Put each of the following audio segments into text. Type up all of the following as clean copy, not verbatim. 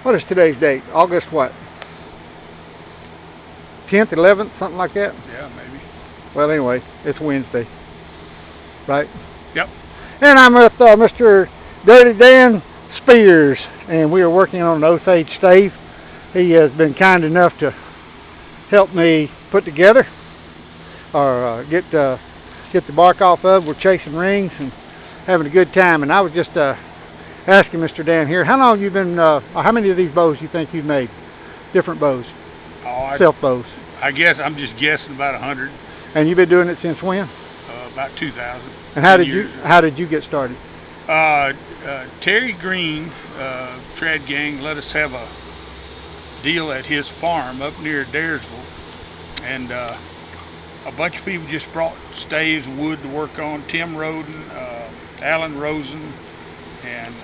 What is today's date? August what? 10th, 11th, something like that? Yeah, maybe. Well, anyway, it's Wednesday, right? Yep. And I'm with Mr. Dirty Dan Speirs, and we are working on an Osage stave. He has been kind enough to help me put together or get the bark off of. We're chasing rings and having a good time. And I was just asking Mr. Dan here, how long you been? How many of these bows you think you've made? Different bows, self bows. I guess I'm just guessing about 100. And you've been doing it since when? About 2000. And how did you get started? Terry Green, Trad Gang, let us have a deal at his farm up near Daresville, and a bunch of people just brought staves and wood to work on. Tim Roden, Alan Rosen, and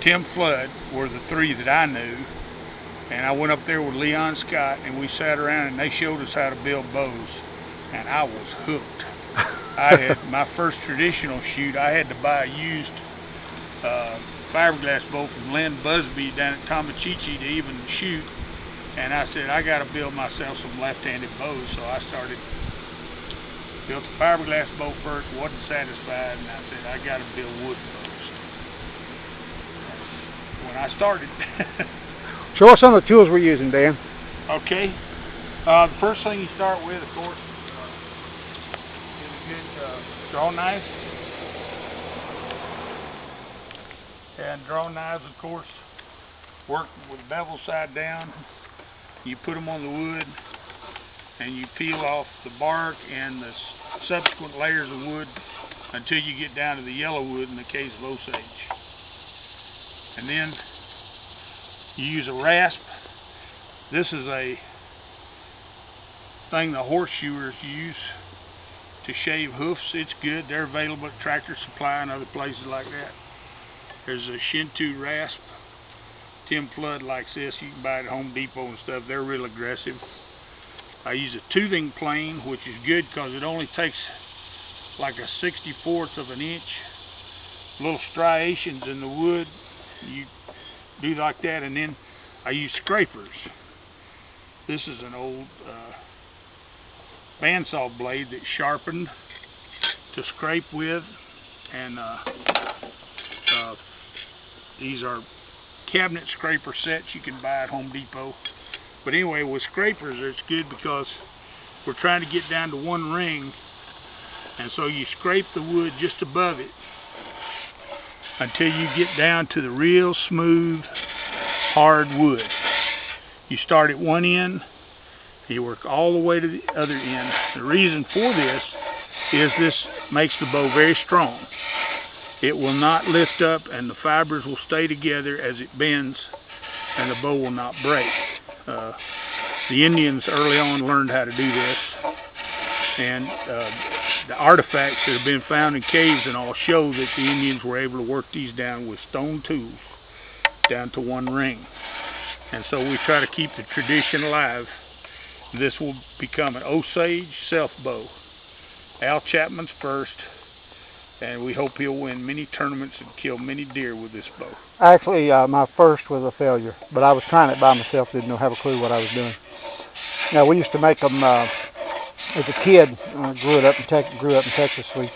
Tim Flood were the three that I knew. And I went up there with Leon Scott, and we sat around, and they showed us how to build bows, and I was hooked. I had my first traditional shoot. I had to buy a used fiberglass bow from Len Busby down at Tomachichi to even shoot, and I said, I got to build myself some left-handed bows. So I built a fiberglass bow first, wasn't satisfied, and I said, I got to build wood bows. When I started. Show us some of the tools we're using, Dan. Okay. The first thing you start with, of course, is a good draw knife. And draw knives, of course, work with the bevel side down. You put them on the wood, and you peel off the bark and the subsequent layers of wood until you get down to the yellow wood in the case of Osage. And then you use a rasp. This is a thing the horseshoers use to shave hoofs. It's good. They're available at Tractor Supply and other places like that. There's a Shinto rasp. Tim Flood likes this. You can buy it at Home Depot and stuff. They're real aggressive. I use a toothing plane, which is good because it only takes like a 64th of an inch. Little striations in the wood. You do like that, and then I use scrapers. This is an old bandsaw blade that's sharpened to scrape with, and these are cabinet scraper sets you can buy at Home Depot. But anyway, with scrapers it's good because we're trying to get down to one ring, and so you scrape the wood just above it until you get down to the real smooth, hard wood. You start at one end, and you work all the way to the other end. The reason for this is this makes the bow very strong. It will not lift up, and the fibers will stay together as it bends, and the bow will not break. The Indians early on learned how to do this, and the artifacts that have been found in caves and all show that the Indians were able to work these down with stone tools down to one ring. And so we try to keep the tradition alive. This will become an Osage self bow. Al Chapman's first, and we hope he'll win many tournaments and kill many deer with this bow. Actually, my first was a failure, but I was trying it by myself, didn't have a clue what I was doing. Now, we used to make them as a kid. Grew up in Texas. We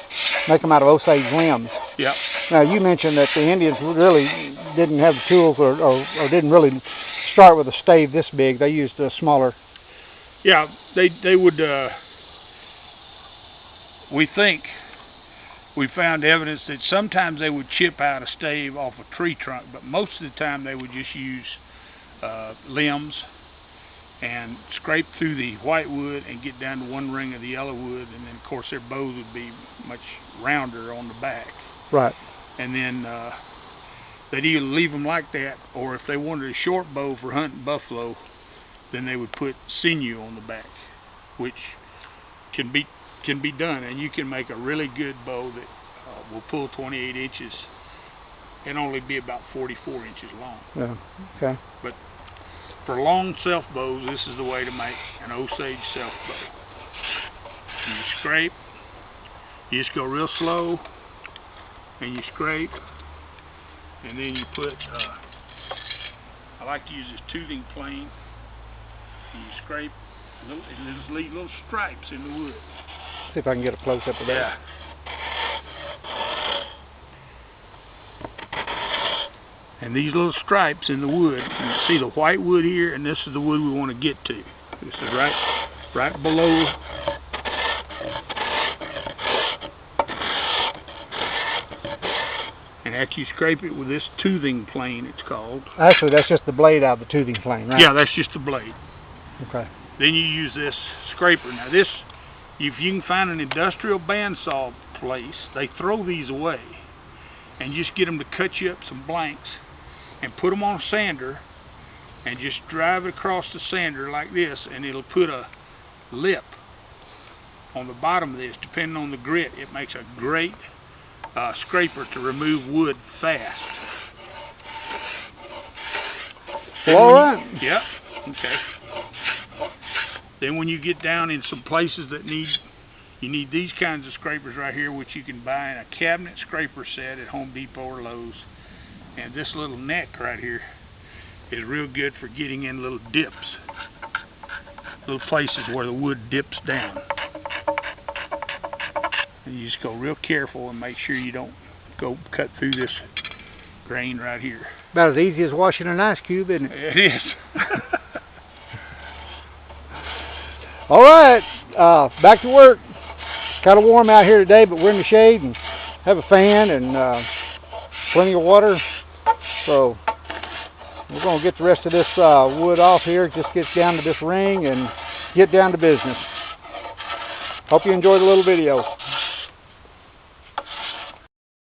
make them out of Osage limbs. Yep. Now, you mentioned that the Indians really didn't have the tools, or didn't really start with a stave this big. They used a smaller. Yeah, they would. We think we found evidence that sometimes they would chip out a stave off a tree trunk, but most of the time they would just use limbs and scrape through the white wood and get down to one ring of the yellow wood, and then of course their bows would be much rounder on the back. Right. And then they'd either leave them like that, or if they wanted a short bow for hunting buffalo, then they would put sinew on the back, which can be done, and you can make a really good bow that will pull 28 inches and only be about 44 inches long. Yeah. Okay. But for long self bows, this is the way to make an Osage self bow. You scrape, you just go real slow, and you scrape, and then you put I like to use this toothing plane. And you scrape, it'll just leave little stripes in the wood. See if I can get a close up of that. Yeah. And these little stripes in the wood, you can see the white wood here, and this is the wood we want to get to. This is right below. And after you scrape it with this toothing plane, it's called. Actually, that's just the blade out of the toothing plane, right? Yeah, that's just the blade. Okay. Then you use this scraper. Now this, if you can find an industrial bandsaw place, they throw these away. And you just get them to cut you up some blanks and put them on a sander and just drive it across the sander like this, and it'll put a lip on the bottom of this. Depending on the grit, it makes a great scraper to remove wood fast. All right. Yep. Okay. Then when you get down in some places that you need these kinds of scrapers right here, which you can buy in a cabinet scraper set at Home Depot or Lowe's. And this little neck right here is real good for getting in little dips, little places where the wood dips down. And you just go real careful and make sure you don't go cut through this grain right here. About as easy as washing an ice cube, isn't it? It is. All right, back to work. It's kind of warm out here today, but we're in the shade and have a fan and plenty of water. So we're going to get the rest of this wood off here, just get down to this ring and get down to business. Hope you enjoyed the little video.